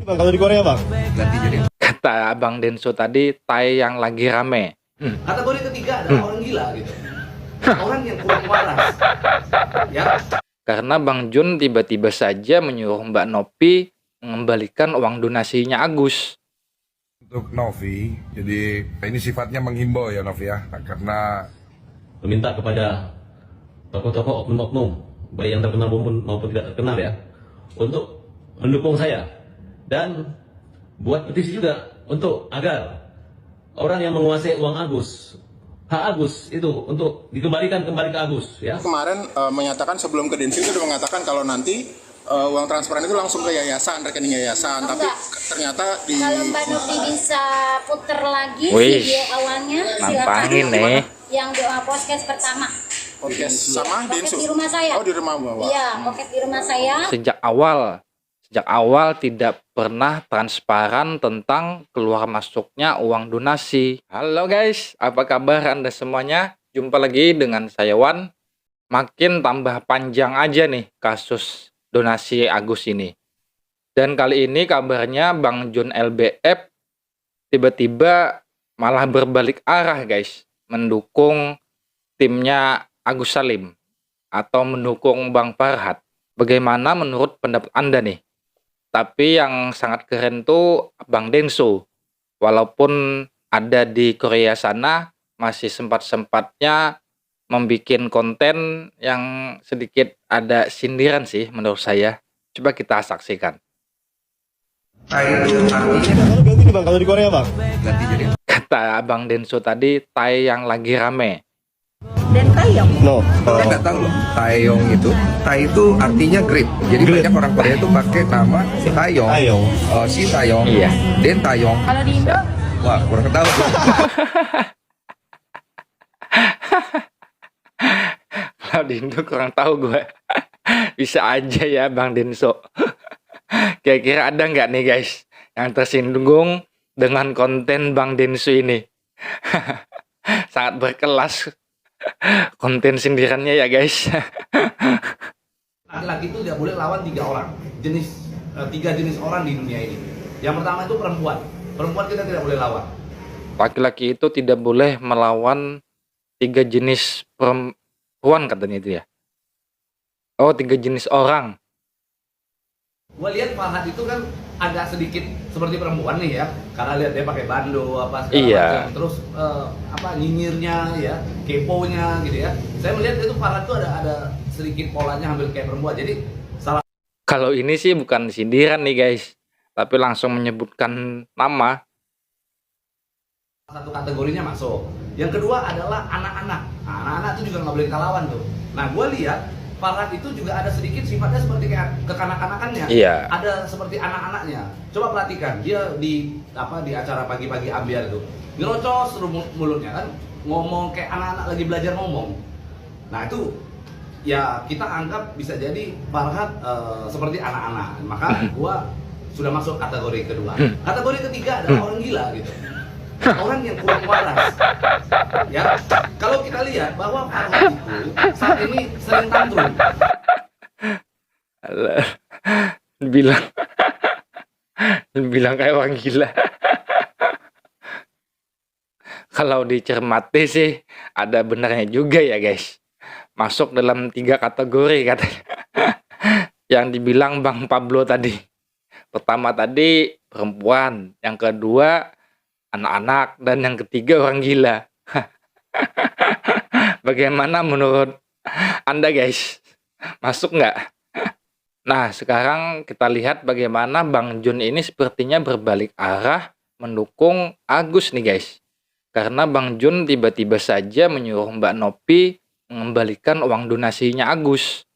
Bang, kalau di Korea bang? Ganti jadi Kata Bang Denso tadi, Thai yang lagi rame. Kategori ketiga adalah orang gila gitu. Orang yang kurang waras. Ya. Karena Bang Jun tiba-tiba saja menyuruh Mbak Nopi mengembalikan uang donasinya Agus. untuk Novi. Jadi ini sifatnya menghimbau ya Novi ya, karena meminta kepada tokoh-tokoh oknum-oknum, baik yang terkenal maupun tidak terkenal ya, untuk mendukung saya dan buat petisi juga untuk agar orang yang menguasai uang Agus, hak Agus itu untuk dikembalikan kembali ke Agus ya. Kemarin menyatakan sebelum ke Densu itu sudah mengatakan kalau nanti uang transferan itu langsung ke yayasan, rekening yayasan. Tapi ternyata di kalau Mbak Novi bisa puter lagi Wih, video awalnya, nampangin silakan. nih. Yang doa podcast pertama. podcast sama Pocket Densu. di rumah saya. Oh, di rumah bawa. Iya, pocket di rumah saya. Sejak awal tidak pernah transparan tentang keluar masuknya uang donasi. Halo guys, apa kabar Anda semuanya? Jumpa lagi dengan saya Wan. Makin tambah panjang aja nih kasus donasi Agus ini. Dan kali ini kabarnya Bang Jun LBF tiba-tiba malah berbalik arah guys, mendukung timnya Agus Salim atau mendukung Bang Farhad. Bagaimana menurut pendapat Anda nih? Tapi yang sangat keren tuh Bang Denso. Walaupun ada di Korea sana, masih sempat-sempatnya membuat konten yang sedikit ada sindiran sih menurut saya. Coba kita saksikan. Thai itu artinya Kalau ganti nih bang, kalau di Korea bang? ganti jadi Kata Bang Denso tadi, Thai yang lagi rame. No. saya nggak tahu loh. Taeyong itu artinya grip. Jadi banyak orang Korea itu pakai nama Taeyong. Taeyong. Si Taeyong. Iya. Den Taeyong. Kalau di Indo, Wah, kurang tahu. Kalau di Indo kurang tahu gue. Bisa aja ya Bang Denso. Kira-kira ada nggak nih guys yang tersinggung dengan konten Bang Denso ini? Sangat berkelas konten sindirannya ya guys. Laki-laki itu tidak boleh lawan tiga orang. Tiga jenis orang di dunia ini. Yang pertama itu perempuan. Perempuan kita tidak boleh lawan. Laki-laki itu tidak boleh melawan 3 jenis perempuan katanya itu ya. Oh, 3 jenis orang. Gua lihat Farhad itu kan agak sedikit seperti perempuan nih ya, karena lihat dia pakai bando apa segala Iya. macam. Terus nyinyirnya ya, keponya gitu ya. Saya melihat itu Farhad itu ada sedikit polanya hampir kayak perempuan. Jadi salah Kalau ini sih bukan sindiran nih guys, tapi langsung menyebutkan nama. satu kategorinya masuk. Yang kedua adalah anak-anak. Nah, anak-anak itu juga nggak boleh kita lawan tuh. Nah, gue lihat Farhad itu juga ada sedikit sifatnya seperti kayak kekanak-kanakannya. Iya. Ada seperti anak-anaknya. Coba perhatikan, dia di acara pagi-pagi ambiar tuh. Ngerocos mulutnya kan, ngomong kayak anak-anak lagi belajar ngomong. Nah, itu ya kita anggap bisa jadi Farhad seperti anak-anak. Maka gua sudah masuk kategori kedua. Kategori ketiga adalah orang gila gitu. Orang yang kurang waras. Ya, kalau kita lihat bahwa Farhad itu saat ini sering tantrum. Alah, bilang kayak orang gila. Kalau dicermati sih ada benarnya juga ya guys. Masuk dalam 3 kategori katanya. Yang dibilang Bang Pablo tadi. Pertama tadi perempuan, yang kedua anak-anak, dan yang ketiga orang gila. Bagaimana menurut Anda guys? Masuk nggak? Nah, sekarang kita lihat bagaimana Bang Jun ini sepertinya berbalik arah mendukung Agus nih guys. Karena Bang Jun tiba-tiba saja menyuruh Mbak Nopi mengembalikan uang donasinya Agus.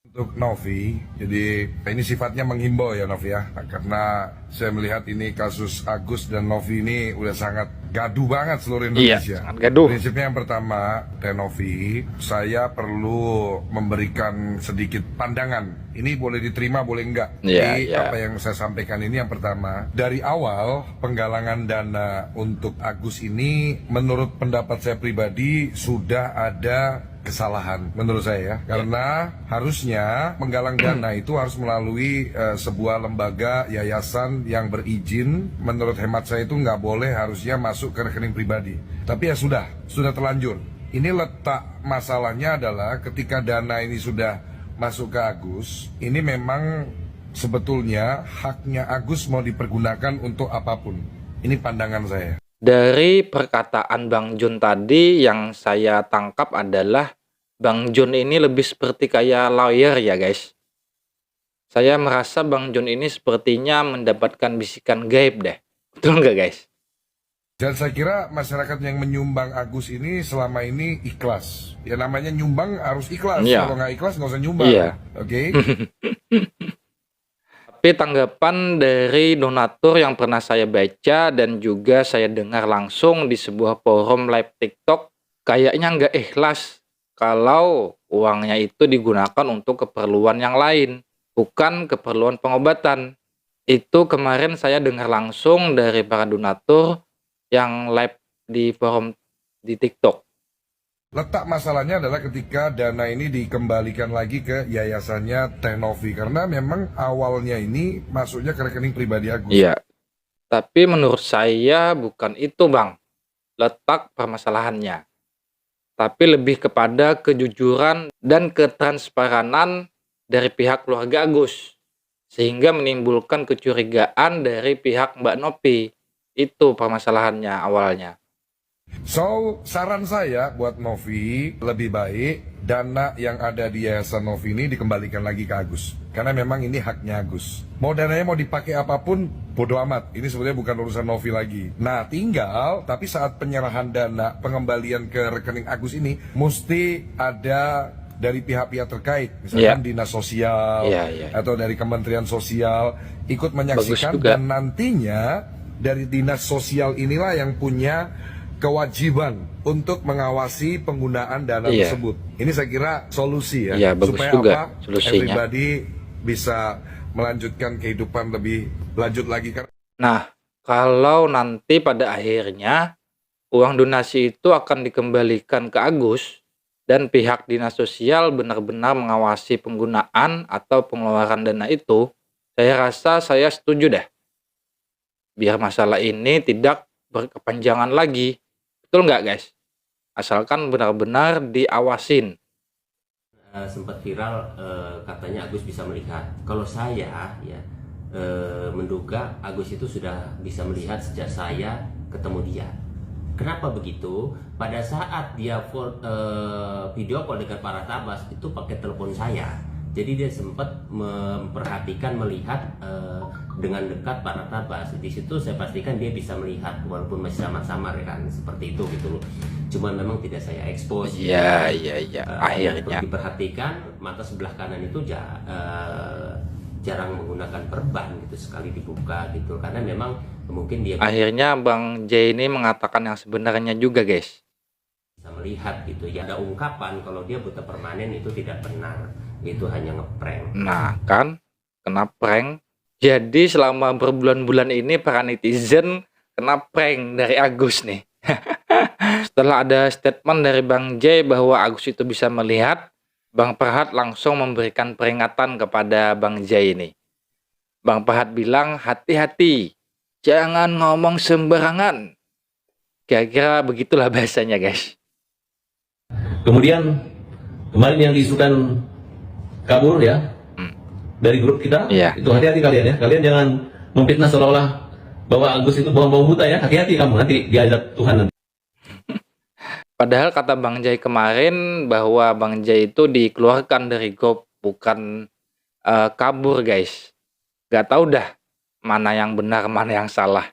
Untuk Novi, jadi ini sifatnya menghimbau ya Novi ya, karena saya melihat ini kasus Agus dan Novi ini udah sangat gaduh banget seluruh Iya, Indonesia. sangat gaduh. Prinsipnya yang pertama, Novi, saya perlu memberikan sedikit pandangan. Ini boleh diterima, boleh enggak. Iya, Jadi iya. apa yang saya sampaikan ini yang pertama, dari awal penggalangan dana untuk Agus ini, menurut pendapat saya pribadi sudah ada kesalahan menurut saya ya. Karena harusnya menggalang dana itu harus melalui sebuah lembaga yayasan yang berizin. Menurut hemat saya itu nggak boleh harusnya masuk ke rekening pribadi. Tapi ya sudah terlanjur. Ini letak masalahnya adalah ketika dana ini sudah masuk ke Agus, ini memang sebetulnya haknya Agus mau dipergunakan untuk apapun. Ini pandangan saya. Dari perkataan Bang Jun tadi yang saya tangkap adalah Bang Jun ini lebih seperti kayak lawyer ya guys. Saya merasa Bang Jun ini sepertinya mendapatkan bisikan gaib deh. Betul nggak guys? Dan saya kira masyarakat yang menyumbang Agus ini selama ini ikhlas. Ya namanya nyumbang harus ikhlas. Iya. Kalau nggak ikhlas nggak usah nyumbang. Iya. Oke? Tapi tanggapan dari donatur yang pernah saya baca dan juga saya dengar langsung di sebuah forum live TikTok, kayaknya nggak ikhlas kalau uangnya itu digunakan untuk keperluan yang lain, bukan keperluan pengobatan. Itu kemarin saya dengar langsung dari para donatur yang live di forum di TikTok. Letak masalahnya adalah ketika dana ini dikembalikan lagi ke yayasannya Tenovi. Karena memang awalnya ini masuknya ke rekening pribadi Agus. Iya. Tapi menurut saya bukan itu Bang, letak permasalahannya. Tapi lebih kepada kejujuran dan ketransparanan dari pihak keluarga Agus. Sehingga menimbulkan kecurigaan dari pihak Mbak Novi. Itu permasalahannya awalnya. So, saran saya buat Novi, lebih baik dana yang ada di Yayasan Novi ini dikembalikan lagi ke Agus. Karena memang ini haknya Agus. Mau dananya mau dipakai apapun, bodo amat. Ini sebenarnya bukan urusan Novi lagi. Nah, tinggal, tapi saat penyerahan dana, pengembalian ke rekening Agus ini, mesti ada dari pihak-pihak terkait. Misalkan Dinas Sosial, atau dari Kementerian Sosial, ikut menyaksikan. Dan nantinya, dari Dinas Sosial inilah yang punya kewajiban untuk mengawasi penggunaan dana tersebut. Ini saya kira solusi ya, bagus supaya juga apa? Solusinya. Everybody bisa melanjutkan kehidupan lebih lanjut lagi. Nah, kalau nanti pada akhirnya uang donasi itu akan dikembalikan ke Agus dan pihak dinas sosial benar-benar mengawasi penggunaan atau pengeluaran dana itu, saya rasa saya setuju deh. Biar masalah ini tidak berkepanjangan lagi. Betul nggak guys? Asalkan benar-benar diawasin. Sempat viral katanya Agus bisa melihat. Kalau saya ya menduga Agus itu sudah bisa melihat sejak saya ketemu dia. Kenapa begitu? Pada saat dia video call dengan para tabas itu pakai telepon saya. Jadi dia sempat memperhatikan, melihat dengan dekat para tabas. Di situ saya pastikan dia bisa melihat walaupun masih samar-samar kan, seperti itu gitu loh. Cuman memang tidak saya expose. Iya. Akhirnya diperhatikan mata sebelah kanan itu jarang menggunakan perban gitu, sekali dibuka gitu, karena memang mungkin dia akhirnya Bang J ini mengatakan yang sebenarnya juga guys. Bisa melihat gitu ya. Ada ungkapan kalau dia buta permanen itu tidak benar. Itu hanya ngeprank. Nah kan, kena prank. Jadi selama berbulan-bulan ini para netizen kena prank dari Agus nih. Setelah ada statement dari Bang J bahwa Agus itu bisa melihat, Bang Perhat langsung memberikan peringatan kepada Bang J ini. Bang Perhat bilang, hati-hati, jangan ngomong sembarangan. Kira-kira begitulah bahasanya guys. Kemudian kemarin yang diisukan kabur ya dari grup kita, itu hati-hati kalian ya. Kalian jangan memfitnah seolah-olah bahwa Agus itu bohong-bohong buta ya. Hati-hati kamu, nanti diajak Tuhan nanti. Padahal kata Bang Jai kemarin bahwa Bang Jai itu dikeluarkan dari grup, bukan kabur guys. Gak tahu dah mana yang benar, mana yang salah.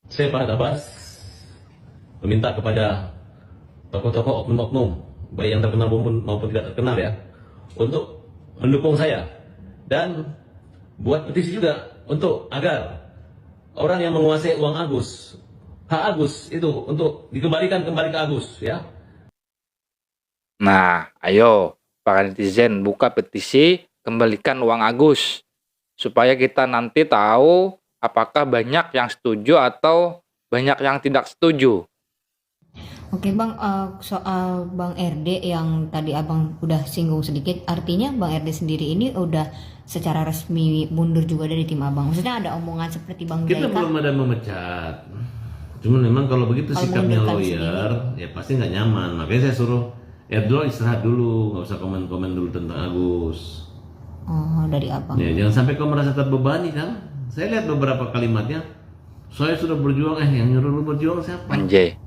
Saya Pak Tabas meminta kepada tokoh-tokoh oknum-oknum, baik yang terkenal maupun tidak terkenal ya, untuk mendukung saya dan buat petisi juga untuk agar orang yang menguasai uang Agus, hak Agus itu untuk dikembalikan kembali ke Agus ya. Nah, ayo para netizen buka petisi kembalikan uang Agus supaya kita nanti tahu apakah banyak yang setuju atau banyak yang tidak setuju. Oke Bang, soal Bang RD yang tadi Abang udah singgung sedikit, artinya Bang RD sendiri ini udah secara resmi mundur juga dari tim Abang. Maksudnya ada omongan seperti Bang Kita Jai kah? belum ada memecat. Cuman memang kalau begitu Kalau sikapnya mengundurkan lawyer, ya pasti nggak nyaman. Makanya saya suruh Erdogan istirahat dulu, nggak usah komen-komen dulu tentang Agus. Oh, dari Abang. Ya, jangan sampai kau merasa terbebani kan. Saya lihat beberapa kalimatnya, saya sudah berjuang, yang nyuruh lu berjuang siapa? Anjay.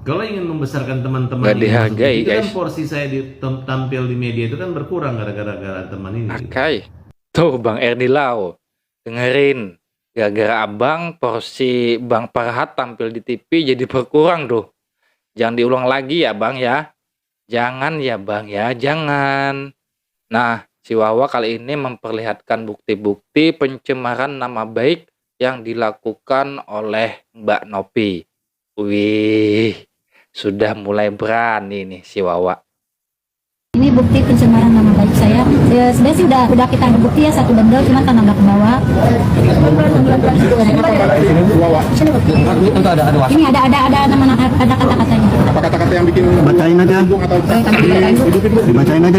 Kalau ingin membesarkan teman-teman Nggak ini, dihargai, itu kan guys. porsi saya tampil di media itu kan berkurang gara-gara teman ini. Pakai. Tuh Bang Erdi Lau. Dengerin. Gara-gara abang, porsi Bang Farhat tampil di TV jadi berkurang tuh. Jangan diulang lagi ya Bang ya. Jangan ya Bang ya, jangan. Nah, si Wawa kali ini memperlihatkan bukti-bukti pencemaran nama baik yang dilakukan oleh Mbak Novi. Wih, sudah mulai berani nih si Wawa. Ini bukti pencemaran nama baik saya. Sebenarnya sih udah kita ada bukti ya, satu bendel, cuma karena nggak kebawa. Ini ada nama ada kata-katanya. Apa kata-kata yang bikin Bacain aja. Dibacain aja.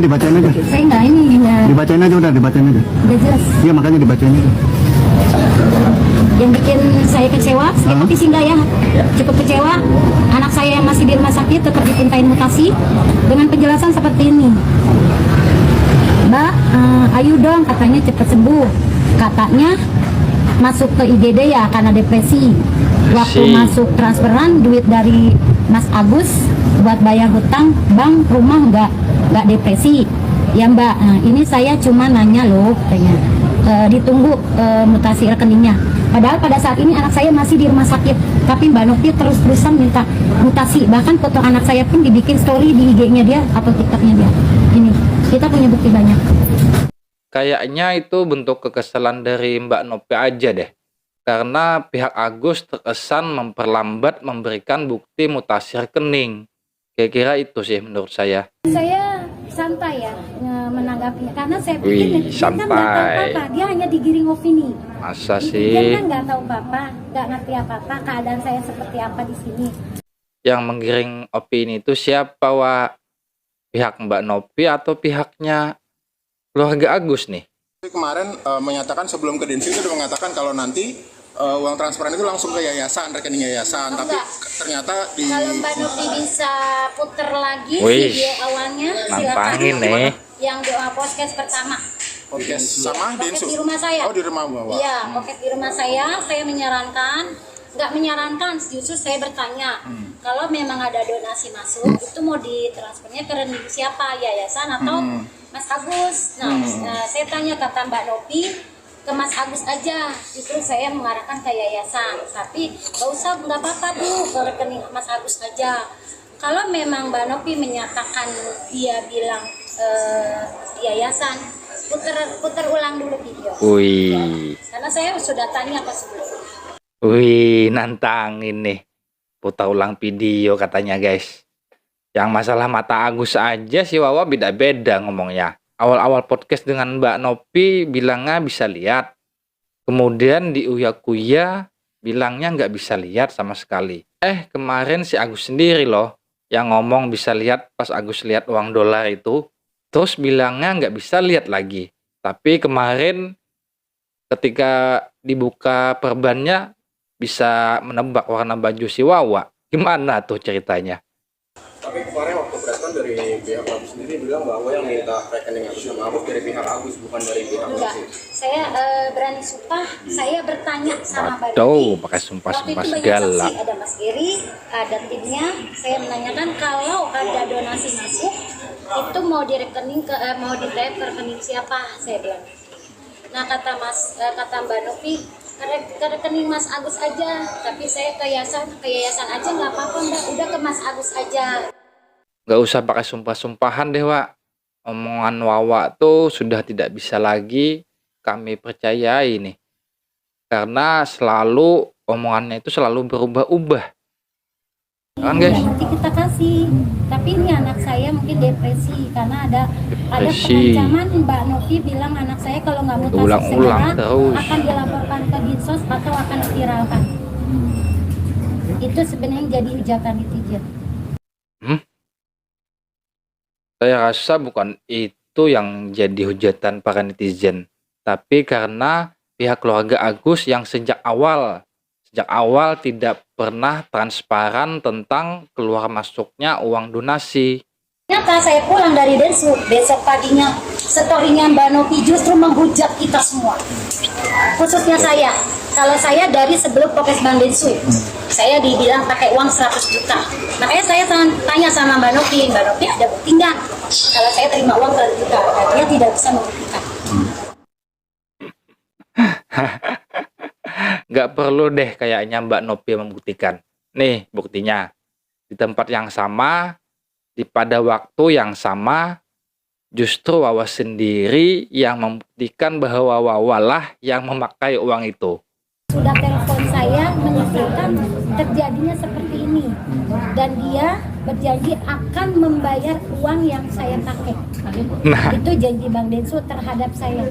Saya nggak ini ya, Dibacain aja udah aja. udah jelas. Iya makanya dibacain aja. Yang bikin saya kecewa, tapi sih enggak ya, cukup kecewa. Anak saya yang masih di rumah sakit tetap dipintain mutasi dengan penjelasan seperti ini. Mbak, ayo dong, katanya cepat sembuh. Katanya masuk ke IGD ya karena depresi. Waktu masuk transferan duit dari Mas Agus buat bayar hutang bank rumah nggak depresi. Ya Mbak, ini saya cuma nanya loh, katanya. Ditunggu mutasi rekeningnya. Padahal pada saat ini anak saya masih di rumah sakit, tapi Mbak Novi terus-terusan minta mutasi. Bahkan foto anak saya pun dibikin story di IG-nya dia atau TikTok-nya dia. Ini, kita punya bukti banyak. Kayaknya itu bentuk kekesalan dari Mbak Novi aja deh. Karena pihak Agus terkesan memperlambat memberikan bukti mutasi rekening. Kira-kira itu sih menurut saya. Saya santai ya menanggapinya karena saya pikir dia kan nggak tahu apa-apa, dia hanya digiring opini. Masa Dia sih? kan nggak tahu apa-apa, nggak ngerti apa-apa keadaan saya seperti apa di sini. Yang menggiring opini itu siapa, Wak? Pihak Mbak Novi atau pihaknya keluarga Agus nih? kemarin menyatakan sebelum ke Densil itu udah mengatakan kalau nanti uang transferan itu langsung ke yayasan, rekening yayasan, tapi ternyata di Kalau Mbak Novi bisa puter lagi Wih, video awalnya, nantangin nih. yang doa podcast pertama. podcast sama Podcast Densil. di rumah saya. Oh, di rumah Bapak. Iya, podcast di rumah saya nggak menyarankan, justru saya bertanya, kalau memang ada donasi masuk, itu mau ditransfernya ke rekening siapa, yayasan atau Mas Agus? Nah, saya tanya kata Mbak Novi, ke Mas Agus aja, justru saya mengarahkan ke yayasan, tapi nggak apa-apa Bu, ke rekening Mas Agus aja. Kalau memang Mbak Novi menyatakan dia bilang yayasan, puter ulang dulu video. Wih. Karena saya sudah tanya ke sebelumnya. Wih, nantangin nih. Putar ulang video katanya guys. Yang masalah mata Agus aja si Wawa beda-beda ngomongnya. Awal-awal podcast dengan Mbak Novi bilangnya bisa lihat. Kemudian di Uya Kuya bilangnya nggak bisa lihat sama sekali. Kemarin si Agus sendiri loh yang ngomong bisa lihat pas Agus lihat uang dolar itu. Terus bilangnya nggak bisa lihat lagi. Tapi kemarin ketika dibuka perbannya bisa menebak warna baju si Wawa. Gimana tuh ceritanya? Tapi kemarin waktu preskon dari pihak Agus sendiri bilang bahwa yang minta rekening Agus sama Agus dari pihak Agus, bukan dari pihak Enggak, Agus. saya berani sumpah, saya bertanya sama Mbak Waduh, Novi. pakai sumpah-sumpah Waktu itu banyak segala. saksi, ada Mas Giri, ada timnya. Saya menanyakan kalau ada donasi masuk, itu mau di rekening mau di ke rekening siapa? Saya bilang. Nah kata Mbak Novi, ke rekening Mas Agus aja. Tapi saya ke yayasan aja nggak apa-apa Mbak. Udah ke Mas Agus aja. Gak usah pakai sumpah-sumpahan deh, Wak. Omongan Wawa tuh sudah tidak bisa lagi kami percayai nih. Karena selalu omongannya itu selalu berubah-ubah. Kan guys? Nanti kita kasih. Tapi ini anak saya mungkin depresi karena ada Depresi. pengancaman. Mbak Novi bilang anak saya kalau nggak mutasi Ulang-ulang segera terus. akan dilaporkan ke Dinsos atau akan diviralkan. Itu sebenarnya jadi hujatan netizen. Saya rasa bukan itu yang jadi hujatan para netizen, tapi karena pihak keluarga Agus yang sejak awal tidak pernah transparan tentang keluar masuknya uang donasi. Ternyata saya pulang dari Densu, besok paginya story-nya Mbak Novi justru menghujat kita semua. Khususnya saya. Kalau saya dari sebelum Pokes Bang Densu, saya dibilang pakai uang 100 juta. Makanya saya tanya sama Mbak Novi ada bukti nggak? Kalau saya terima uang 100 juta, dia tidak bisa membuktikan. Nggak perlu deh kayaknya Mbak Novi membuktikan. Nih buktinya. Di tempat yang sama, pada waktu yang sama, justru Wawa sendiri yang membuktikan bahwa Wawa lah yang memakai uang itu. Sudah telepon saya menyampaikan terjadinya seperti ini. Dan dia berjanji akan membayar uang yang saya pakai. Itu janji Bang Densu terhadap saya.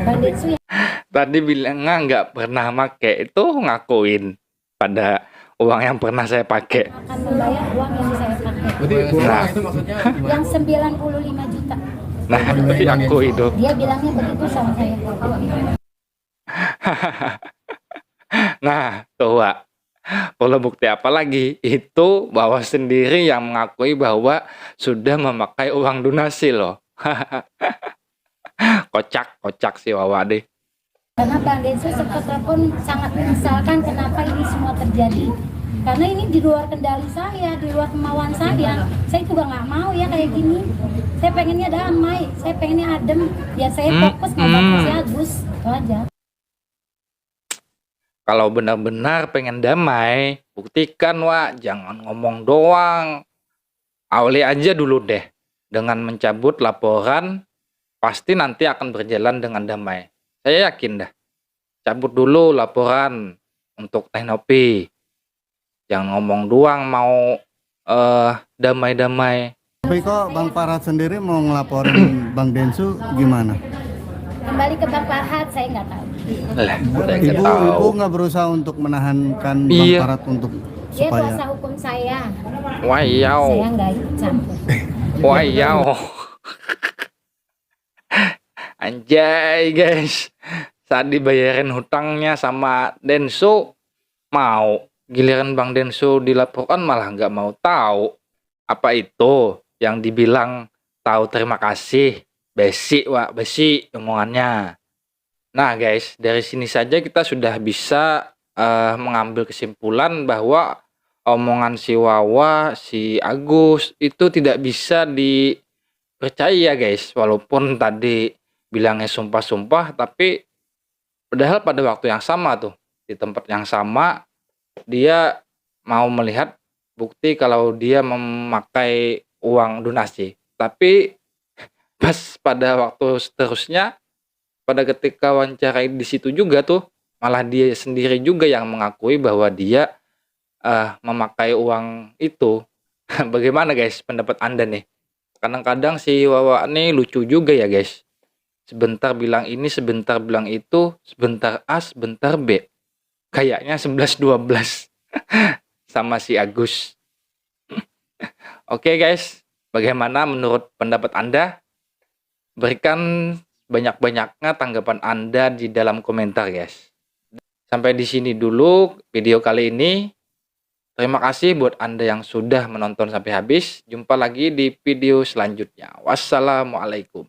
Bang Densu yang Tadi bilangnya nggak pernah make, itu ngakuin pada uang yang pernah saya pakai. akan membayar uang yang saya pakai. Yang 95 juta. Nah, itu aku itu. Dia bilangnya begitu sama saya. Nah, tuh Wak. Perlu bukti apa lagi? Itu Wawa sendiri yang mengakui bahwa sudah memakai uang donasi loh. Kocak si Wawa deh. Karena Bang Densu sempat telepon sangat menyesalkan kenapa ini semua terjadi. Karena ini di luar kendali saya, di luar kemauan saya. Saya juga nggak mau ya kayak gini. Saya pengennya damai, saya pengennya adem. Ya saya fokus ngebantu si Agus, itu aja. Kalau benar-benar pengen damai, buktikan Wak, jangan ngomong doang. Awali aja dulu deh. Dengan mencabut laporan, pasti nanti akan berjalan dengan damai. Saya yakin dah. Cabut dulu laporan untuk Teh Novi. Jangan ngomong doang mau damai-damai. Tapi kok Bang Farhat sendiri mau ngelaporin Bang Densu gimana? Kembali ke Bang Farhat, saya nggak tahu. Lah, udah nggak tahu. Ibu nggak berusaha untuk menahankan Bang Iya. Farhat untuk Dia supaya kuasa hukum saya. Wayau. Saya nggak ikut campur. Wayau. Anjay guys. Saat dibayarin hutangnya sama Densu, mau. Giliran Bang Densu dilaporkan malah nggak mau tahu. Apa itu yang dibilang tahu terima kasih? Besi, Wak, besi omongannya. Nah guys, dari sini saja kita sudah bisa mengambil kesimpulan bahwa omongan si Wawa, si Agus itu tidak bisa dipercaya guys. Walaupun tadi bilangnya sumpah-sumpah, tapi padahal pada waktu yang sama tuh, di tempat yang sama, dia mau melihat bukti kalau dia memakai uang donasi. Tapi pas pada waktu seterusnya, pada ketika wawancarai di situ juga tuh, malah dia sendiri juga yang mengakui bahwa dia memakai uang itu. Bagaimana guys pendapat Anda nih? Kadang-kadang si Wawa nih lucu juga ya guys. Sebentar bilang ini, sebentar bilang itu, sebentar A, sebentar B. Kayaknya 11-12 sama si Agus. Oke guys, bagaimana menurut pendapat Anda? Berikan banyak-banyaknya tanggapan Anda di dalam komentar guys. Sampai di sini dulu video kali ini. Terima kasih buat Anda yang sudah menonton sampai habis. Jumpa lagi di video selanjutnya. Wassalamualaikum.